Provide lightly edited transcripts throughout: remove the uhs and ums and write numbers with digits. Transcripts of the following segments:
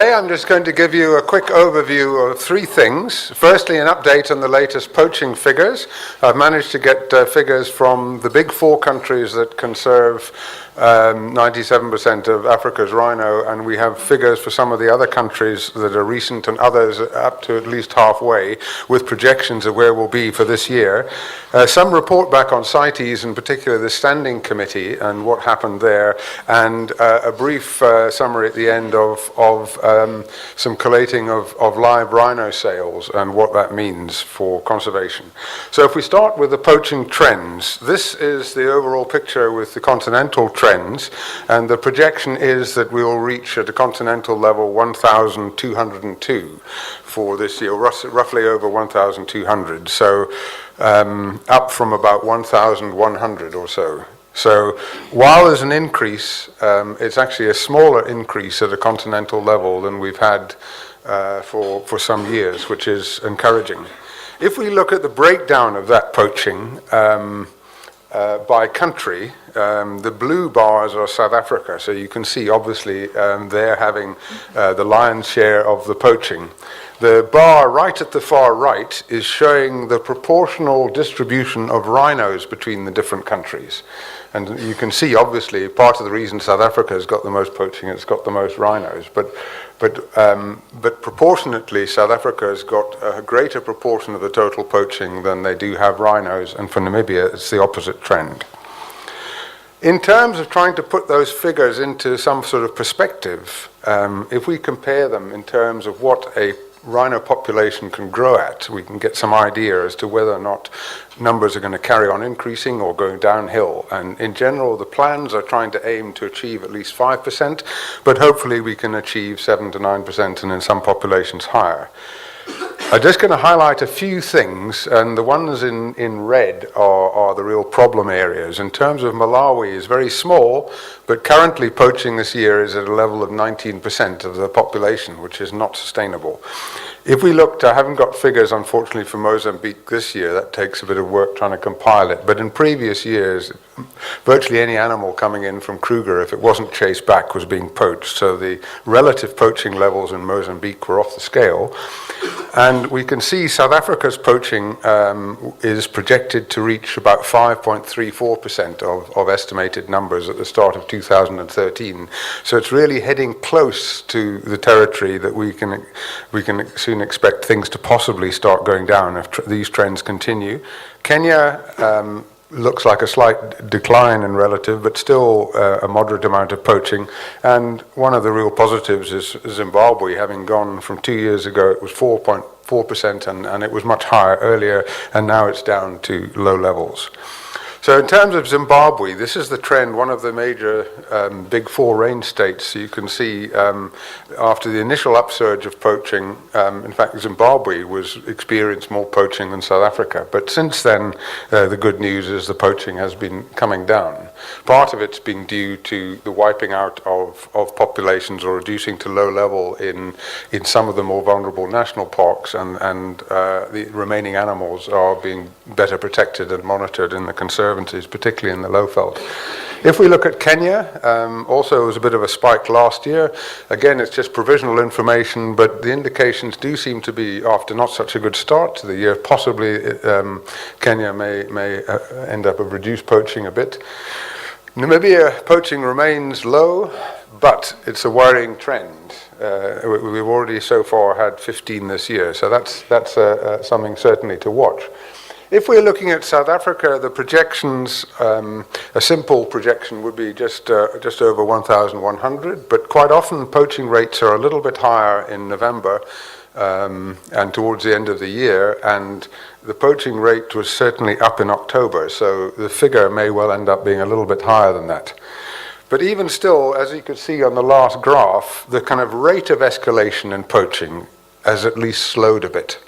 Today I'm just going to give you a quick overview of three things. Firstly, an update on the latest poaching figures. I've managed to get figures from the big four countries that conserve 97% of Africa's rhino, and we have figures for some of the other countries that are recent and others up to at least halfway, with projections of where we'll be for this year. Some report back on CITES, in particular the Standing Committee and what happened there, and a brief summary at the end of some collating of live rhino sales and what that means for conservation. So if we start with the poaching trends, this is the overall picture with the continental trends, and the projection is that we will reach at a continental level 1,202 for this year, roughly over 1,200, so up from about 1,100 or so. So while there's an increase, it's actually a smaller increase at a continental level than we've had for some years, which is encouraging. If we look at the breakdown of that poaching by country, the blue bars are South Africa, so you can see obviously they're having the lion's share of the poaching. The bar right at the far right is showing the proportional distribution of rhinos between the different countries. And you can see, obviously, part of the reason South Africa has got the most poaching, it's got the most rhinos. But proportionately, South Africa has got a greater proportion of the total poaching than they do have rhinos, and for Namibia, it's the opposite trend. In terms of trying to put those figures into some sort of perspective, if we compare them in terms of what a rhino population can grow at, we can get some idea as to whether or not numbers are going to carry on increasing or going downhill. And in general, the plans are trying to aim to achieve at least 5%, but hopefully we can achieve 7 to 9%, and in some populations higher. I'm just going to highlight a few things, and the ones in red are the real problem areas. In terms of Malawi, is very small, but currently poaching this year is at a level of 19% of the population, which is not sustainable. If we looked, I haven't got figures unfortunately for Mozambique this year, that takes a bit of work trying to compile it, but in previous years, virtually any animal coming in from Kruger, if it wasn't chased back, was being poached, so the relative poaching levels in Mozambique were off the scale. And we can see South Africa's poaching is projected to reach about 5.34% of estimated numbers at the start of 2013. So it's really heading close to the territory that we can soon expect things to possibly start going down if these trends continue. Kenya looks like a slight decline in relative, but still a moderate amount of poaching. And one of the real positives is Zimbabwe, having gone from 2 years ago, it was 4.4%, and it was much higher earlier, and now it's down to low levels. So in terms of Zimbabwe, this is the trend, one of the major big four range states. So you can see after the initial upsurge of poaching, in fact Zimbabwe experienced more poaching than South Africa. But since then, the good news is the poaching has been coming down. Part of it's been due to the wiping out of populations or reducing to low level in some of the more vulnerable national parks, and the remaining animals are being better protected and monitored in the conservancies, particularly in the Lowveld. If we look at Kenya, also it was a bit of a spike last year. Again, it's just provisional information, but the indications do seem to be, after not such a good start to the year, possibly Kenya may end up with reduced poaching a bit. Namibia poaching remains low, but it's a worrying trend. We've already so far had 15 this year, so that's something certainly to watch. If we're looking at South Africa, the projections, a simple projection would be just over 1,100, but quite often poaching rates are a little bit higher in November and towards the end of the year, and the poaching rate was certainly up in October, so the figure may well end up being a little bit higher than that. But even still, as you could see on the last graph, the kind of rate of escalation in poaching has at least slowed a bit,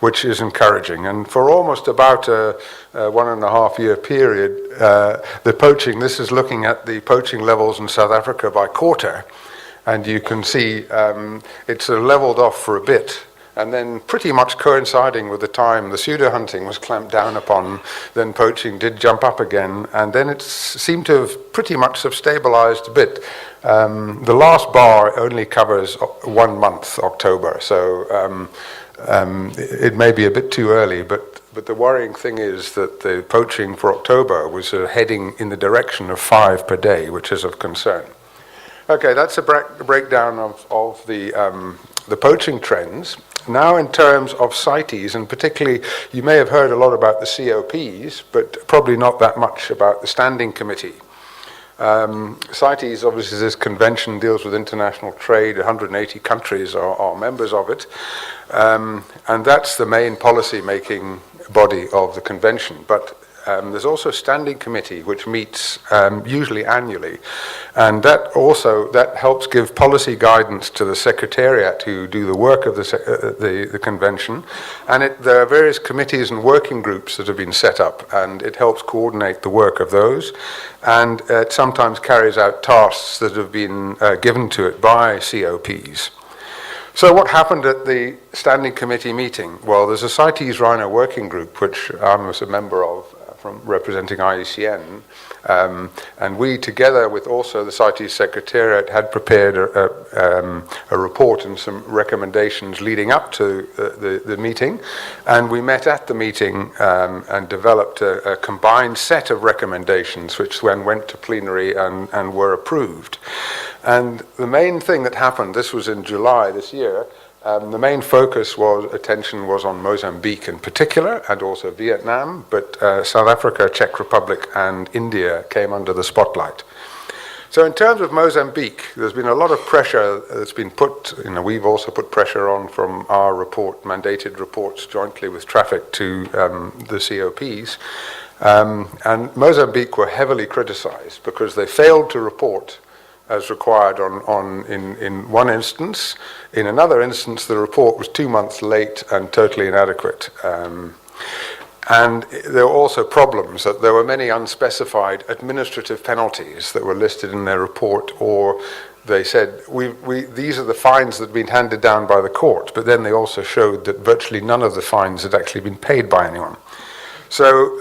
which is encouraging. And for almost about a 1.5 year period, the poaching, this is looking at the poaching levels in South Africa by quarter, and you can see it's leveled off for a bit, And then pretty much coinciding with the time the pseudo-hunting was clamped down upon, then poaching did jump up again, and then it seemed to have pretty much have stabilized a bit. The last bar only covers 1 month, October, so it may be a bit too early, but the worrying thing is that the poaching for October was heading in the direction of 5 per day, which is of concern. Okay, that's a breakdown of the poaching trends. Now in terms of CITES, and particularly, you may have heard a lot about the COPs, but probably not that much about the Standing Committee. CITES, obviously, this convention deals with international trade. 180 countries are members of it. And that's the main policy-making body of the convention. But there's also a standing committee which meets usually annually, and that helps give policy guidance to the secretariat who do the work of the convention, and there are various committees and working groups that have been set up, and it helps coordinate the work of those, and it sometimes carries out tasks that have been given to it by COPs. So what happened at the Standing Committee meeting? Well, there's a CITES Rhino working group, which I was a member of, from representing IUCN, and we, together with also the CITES Secretariat, had prepared a report and some recommendations leading up to the meeting, and we met at the meeting and developed a combined set of recommendations which then went to plenary and were approved. And the main thing that happened, this was in July this year, the main attention was on Mozambique in particular, and also Vietnam, but South Africa, Czech Republic, and India came under the spotlight. So in terms of Mozambique, there's been a lot of pressure that's been put, we've also put pressure on from our mandated reports jointly with Traffic to the COPs, and Mozambique were heavily criticized because they failed to report as required in one instance. In another instance, the report was 2 months late and totally inadequate. And there were also problems that there were many unspecified administrative penalties that were listed in their report, or they said, these are the fines that have been handed down by the court, but then they also showed that virtually none of the fines had actually been paid by anyone. So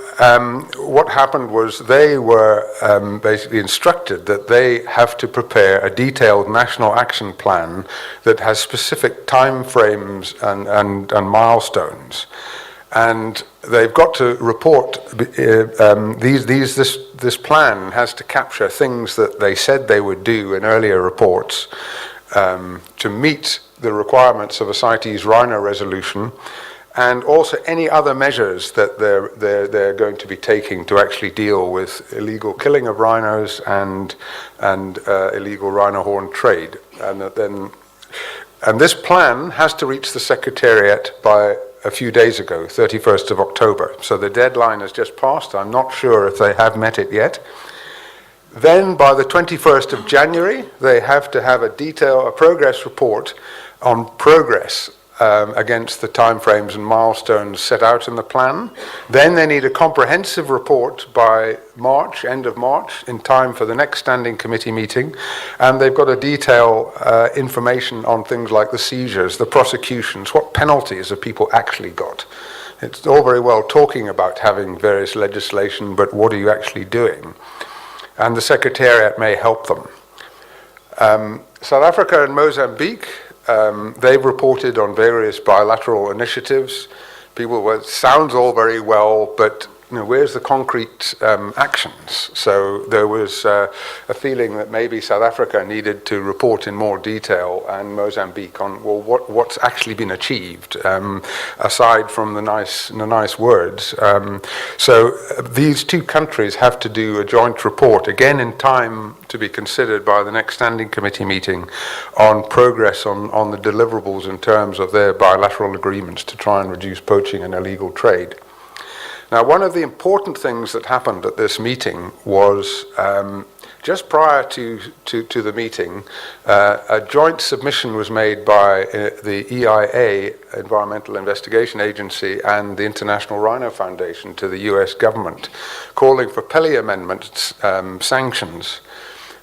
what happened was they were basically instructed that they have to prepare a detailed national action plan that has specific time frames and milestones. And they've got to report, this plan has to capture things that they said they would do in earlier reports to meet the requirements of a CITES Rhino resolution, and also any other measures that they're going to be taking to actually deal with illegal killing of rhinos and illegal rhino horn trade. And this plan has to reach the Secretariat by a few days ago, 31st of October. So the deadline has just passed. I'm not sure if they have met it yet. Then by the 21st of January, they have to have a progress report on progress against the timeframes and milestones set out in the plan. Then they need a comprehensive report by March, end of March, in time for the next Standing Committee meeting. And they've got to detail information on things like the seizures, the prosecutions, what penalties have people actually got. It's all very well talking about having various legislation, but what are you actually doing? And the Secretariat may help them. South Africa and Mozambique, they've reported on various bilateral initiatives. It sounds all very well, but where's the concrete actions? So there was a feeling that maybe South Africa needed to report in more detail, and Mozambique on what's actually been achieved, aside from the nice words. So these two countries have to do a joint report, again in time to be considered by the next Standing Committee meeting, on progress on the deliverables in terms of their bilateral agreements to try and reduce poaching and illegal trade. Now, one of the important things that happened at this meeting was just prior to the meeting, a joint submission was made by the EIA, Environmental Investigation Agency, and the International Rhino Foundation to the US government, calling for Pelly Amendment sanctions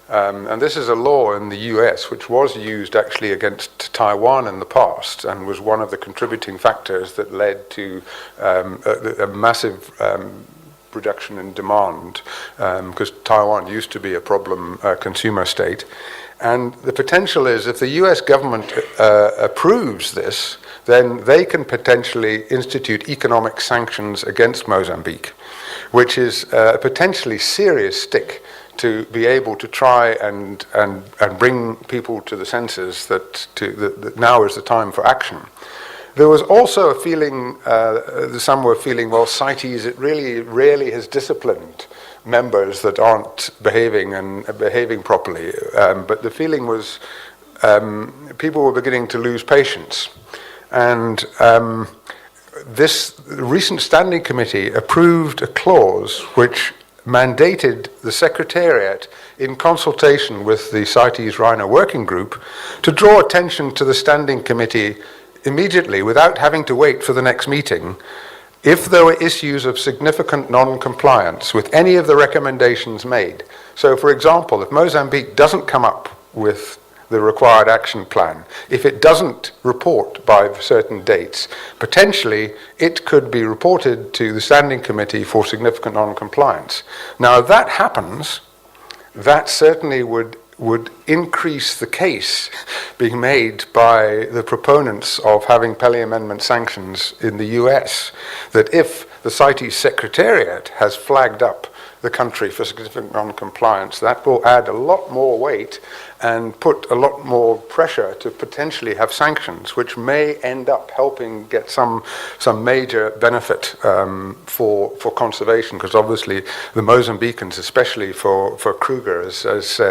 And this is a law in the US which was used actually against Taiwan in the past and was one of the contributing factors that led to a massive reduction in demand, because Taiwan used to be a problem consumer state. And the potential is if the US government approves this, then they can potentially institute economic sanctions against Mozambique, which is a potentially serious stick to be able to try and bring people to the senses that now is the time for action. There was also a feeling, some were feeling, well, CITES, it really rarely has disciplined members that aren't behaving properly. But the feeling was people were beginning to lose patience. And this recent standing committee approved a clause which mandated the Secretariat, in consultation with the CITES Rhino working group, to draw attention to the standing committee immediately, without having to wait for the next meeting, if there were issues of significant non-compliance with any of the recommendations made. So, for example, if Mozambique doesn't come up with the required action plan, if it doesn't report by certain dates, potentially it could be reported to the Standing Committee for significant non-compliance. Now, if that happens, that certainly would increase the case being made by the proponents of having Pele Amendment sanctions in the US, that if the CITES Secretariat has flagged up the country for significant non-compliance, that will add a lot more weight and put a lot more pressure to potentially have sanctions, which may end up helping get some major benefit for conservation, because obviously the Mozambicans, especially for Kruger, as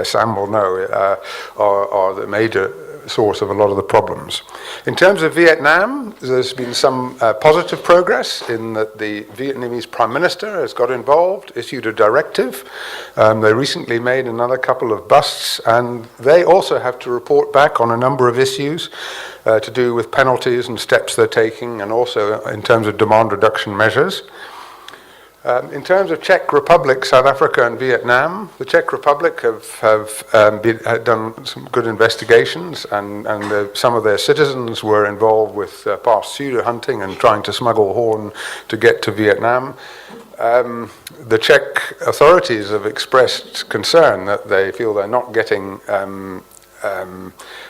Sam will know, are the major source of a lot of the problems. In terms of Vietnam, there's been some positive progress in that the Vietnamese Prime Minister has got involved, issued a directive. They recently made another couple of busts, and they also have to report back on a number of issues to do with penalties and steps they're taking, and also in terms of demand reduction measures. In terms of Czech Republic, South Africa and Vietnam, the Czech Republic have done some good investigations, and some of their citizens were involved with past pseudo hunting and trying to smuggle horn to get to Vietnam. The Czech authorities have expressed concern that they feel they're not getting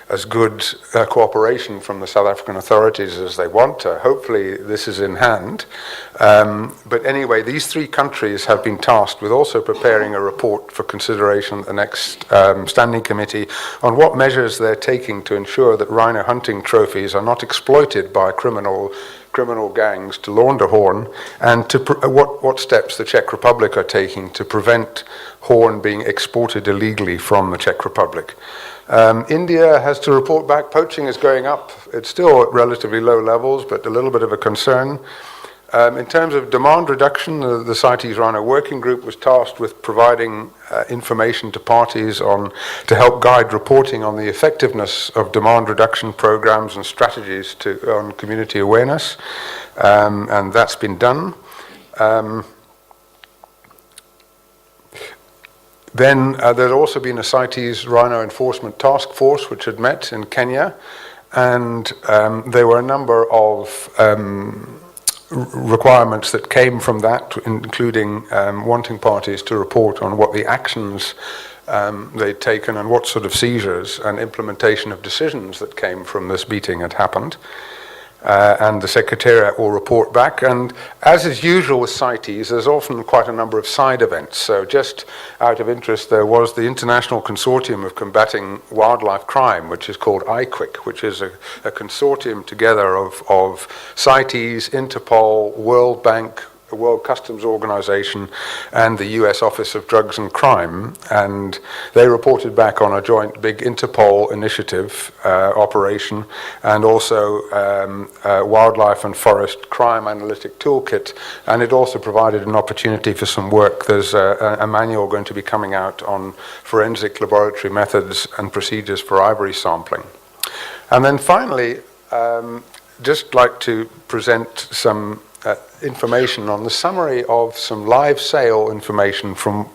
as good cooperation from the South African authorities as they want. Hopefully this is in hand. But anyway, these three countries have been tasked with also preparing a report for consideration at the next standing committee on what measures they're taking to ensure that rhino hunting trophies are not exploited by criminal gangs to launder horn, and to what steps the Czech Republic are taking to prevent horn being exported illegally from the Czech Republic. India has to report back. Poaching is going up. It's still at relatively low levels, but a little bit of a concern. In terms of demand reduction, the CITES Rhino Working Group was tasked with providing information to parties to help guide reporting on the effectiveness of demand reduction programs and strategies on community awareness, and that's been done. Then there's also been a CITES Rhino Enforcement Task Force which had met in Kenya, and there were a number of requirements that came from that, including wanting parties to report on what the actions they'd taken and what sort of seizures and implementation of decisions that came from this meeting had happened. And the Secretariat will report back. And as is usual with CITES, there's often quite a number of side events. So just out of interest, there was the International Consortium of Combating Wildlife Crime, which is called IQUIC, which is a consortium together of CITES, Interpol, World Bank, the World Customs Organization, and the US Office of Drugs and Crime, and they reported back on a joint big Interpol initiative operation, and also Wildlife and Forest Crime Analytic Toolkit, and it also provided an opportunity for some work. There's a manual going to be coming out on forensic laboratory methods and procedures for ivory sampling. And then finally, just like to present some information on the summary of some live sale information from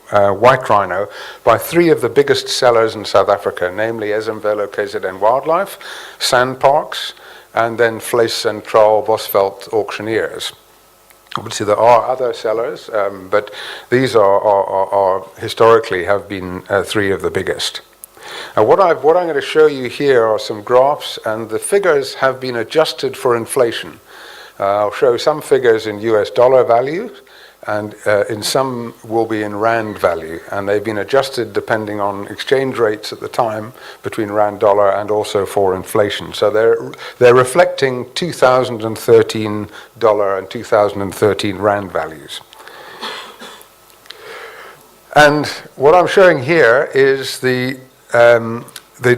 white rhino by 3 of the biggest sellers in South Africa, namely Ezemvelo KZN Wildlife, Sandparks, and then Vleis Centraal Bosveld Auctioneers. Obviously, there are other sellers, but these are historically have been 3 of the biggest. Now, what I'm going to show you here are some graphs, and the figures have been adjusted for inflation. I'll show some figures in US dollar value, and in some will be in rand value, and they've been adjusted depending on exchange rates at the time between rand dollar and also for inflation. So they're reflecting 2013 dollar and 2013 rand values. And what I'm showing here is the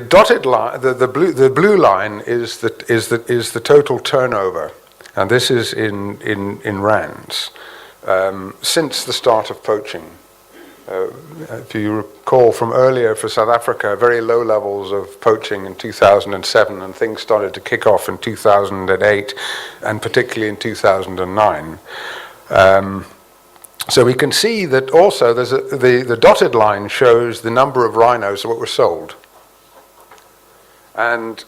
dotted line, the blue line is the total turnover, and this is in rands since the start of poaching. If you recall from earlier for South Africa, very low levels of poaching in 2007, and things started to kick off in 2008, and particularly in 2009. So we can see that also there's the dotted line shows the number of rhinos that were sold. And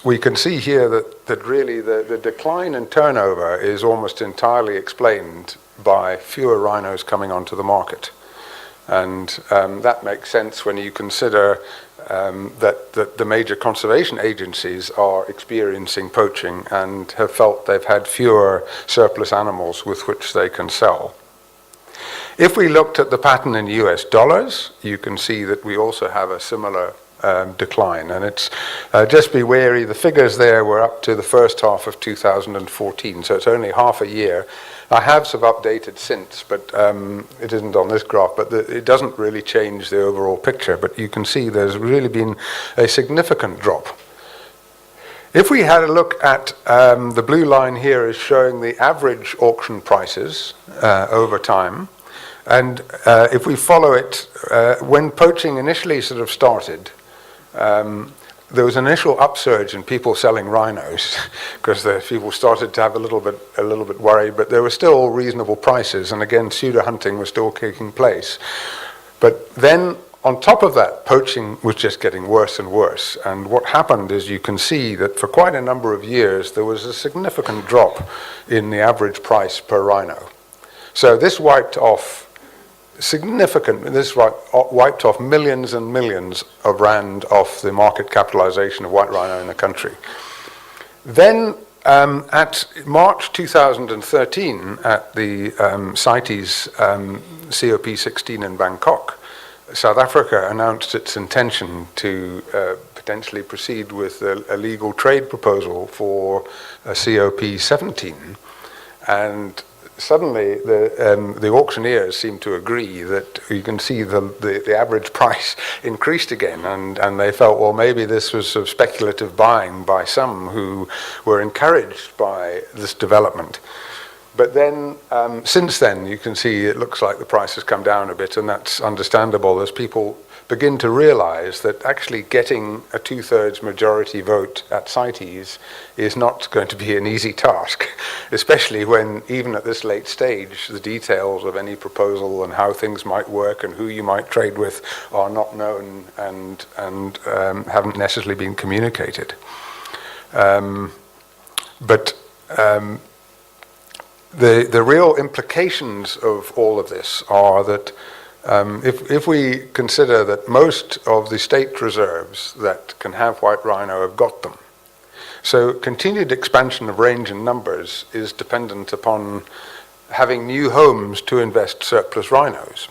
we can see here that really the decline in turnover is almost entirely explained by fewer rhinos coming onto the market. And that makes sense when you consider that the major conservation agencies are experiencing poaching and have felt they've had fewer surplus animals with which they can sell. If we looked at the pattern in US dollars, you can see that we also have a similar decline. And it's just be wary, the figures there were up to the first half of 2014, so it's only half a year. I have some updated since, but it isn't on this graph, but it doesn't really change the overall picture. But you can see there's really been a significant drop. If we had a look at the blue line here is showing the average auction prices over time. And if we follow it, when poaching initially sort of started, there was an initial upsurge in people selling rhinos because the people started to have a little bit worried, but there were still reasonable prices, and again, pseudo hunting was still taking place. But then, on top of that, poaching was just getting worse and worse. And what happened is you can see that for quite a number of years there was a significant drop in the average price per rhino. So this wiped off wiped off millions and millions of rand off the market capitalization of white rhino in the country. Then at March 2013 at the CITES COP16 in Bangkok, South Africa announced its intention to potentially proceed with a legal trade proposal for a COP17, and suddenly the auctioneers seem to agree that you can see the average price increased again, and they felt, well, maybe this was sort of speculative buying by some who were encouraged by this development. But then, since then, you can see it looks like the price has come down a bit, and that's understandable as people begin to realize that actually getting a 2/3 majority vote at CITES is not going to be an easy task, especially when, even at this late stage, the details of any proposal and how things might work and who you might trade with are not known and haven't necessarily been communicated. The real implications of all of this are that if we consider that most of the state reserves that can have white rhino have got them, so continued expansion of range and numbers is dependent upon having new homes to invest surplus rhinos.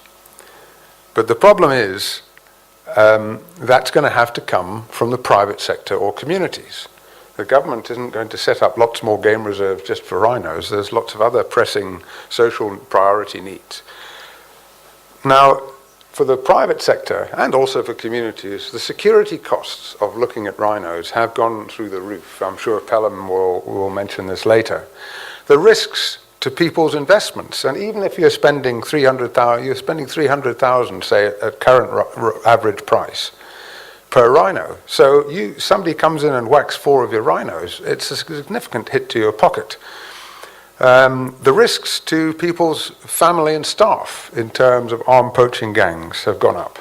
But the problem is that's going to have to come from the private sector or communities. The government isn't going to set up lots more game reserves just for rhinos. There's lots of other pressing social priority needs. Now, for the private sector and also for communities, the security costs of looking at rhinos have gone through the roof. I'm sure Pelham will mention this later. The risks to people's investments, and even if you're spending 300,000, you're spending 300,000, say, at current average price per rhino. So somebody comes in and whacks 4 of your rhinos, it's a significant hit to your pocket. The risks to people's family and staff in terms of armed poaching gangs have gone up.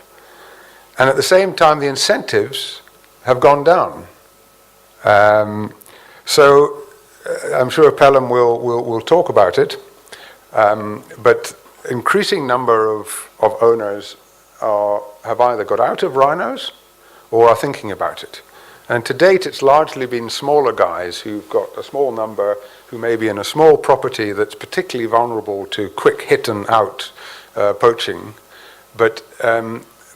And at the same time, the incentives have gone down. So I'm sure Pelham will talk about it, but increasing number of owners have either got out of rhinos or are thinking about it. And to date, it's largely been smaller guys who've got a small number, who may be in a small property that's particularly vulnerable to quick hit and out poaching. But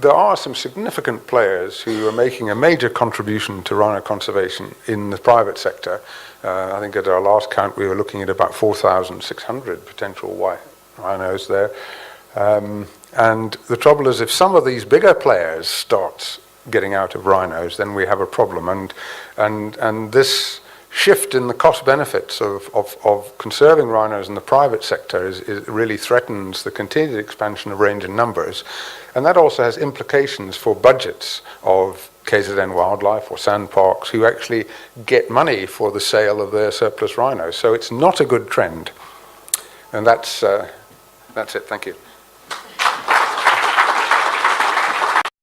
there are some significant players who are making a major contribution to rhino conservation in the private sector. I think at our last count, we were looking at about 4,600 potential white rhinos there. And the trouble is, if some of these bigger players start getting out of rhinos, then we have a problem. And this shift in the cost benefits of conserving rhinos in the private sector is really threatens the continued expansion of range and numbers. And that also has implications for budgets of KZN Wildlife or sand parks who actually get money for the sale of their surplus rhinos. So it's not a good trend. And that's it. Thank you.